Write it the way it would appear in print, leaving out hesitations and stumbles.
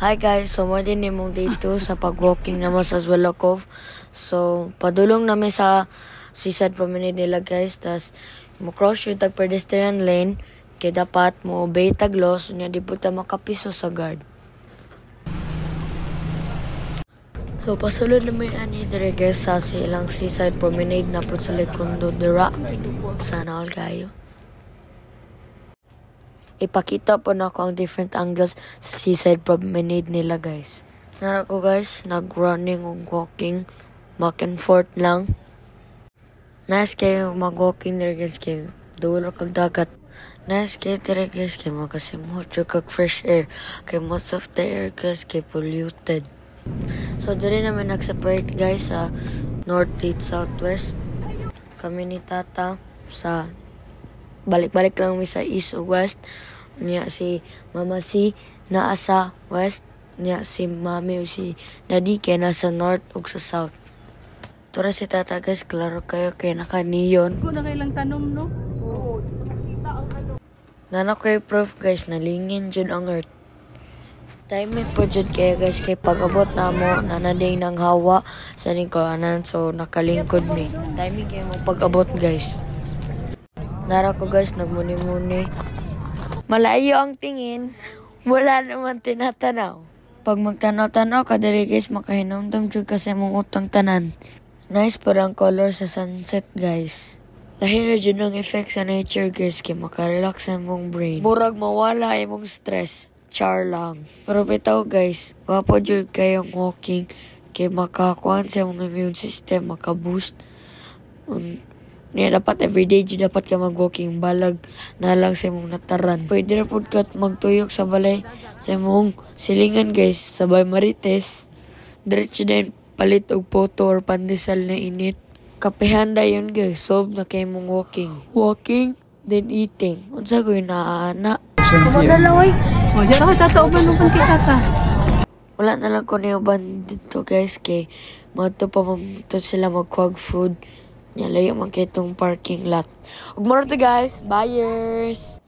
Hi guys, so mo din mong dito sa pag-walking naman sa Zwela Cove. So, padulong namin sa seaside promenade nila guys. Tas, mo cross yung tag pedestrian lane. Kaya dapat mo obey tag laws. Nya di po ta makapiso sa guard. So, pasulod naman ani dire guys sa silang seaside promenade na po sa Lekundo Dira. Sana all kayo. Ipakita po na ako ang different angles sa seaside promenade nila guys. Nara ko guys, nag-running o walking, back and forth lang. Nice kayo mag-walking there guys kayo. Dulo kag dagat. Nice kayo dire guys kayo makasimot yung kag fresh air. Kay most of the air guys kayo polluted. So dire naman nag-separate guys sa north, east, southwest. Kami ni Tata sa balik-balik lang mi sa east o west. Niya si Mama si naa sa west. Niya si Mami o si Daddy kaya nasa north o sa south. Tura si Tata guys, klaro kayo kaya naka-neon. Kung na kailang tanom, no? Nana kayo proof guys, nalingin dyan ang earth. Timing po dyan kayo guys, kay pag-abot na mo, nanading ng hawa sa lingkuranan, so nakalingkod mi. Timing kayo mo pag-abot guys. Nara ko guys, nagmuni-muni. Malayo ang tingin, wala naman tinatanaw. Pag magtanaw-tanaw ka diri guys, makahinumdum dyan kasi mong utang tanan. Nice parang color sa sunset guys. Lahira dyan ang effect sa nature guys, kaya makarelax ang mong brain. Murag mawala imong stress, char lang. Pero bitaw guys, wapo dyan kayong walking, kaya makakuhan sa mong immune system, makaboost. Niya dapat everyday dyan dapat ka mag-walking, balag na lang sa mong nataran. Pwede na po ka magtuyok sa balay sa mong silingan guys, sabay marites. Diretso din palit og photo or pandesal na init. Kapehanda yun guys, solve na kayo mong walking. Walking, then eating. Unsa ko yun naana. Kumagalaway. O, dyan ako tatauban nung kay Tata. Wala na lang ko niuban dito guys, kay mato pa mamito sila mag-quag food. Layo man kay itong parking lot. Ug mo to guys, buyers!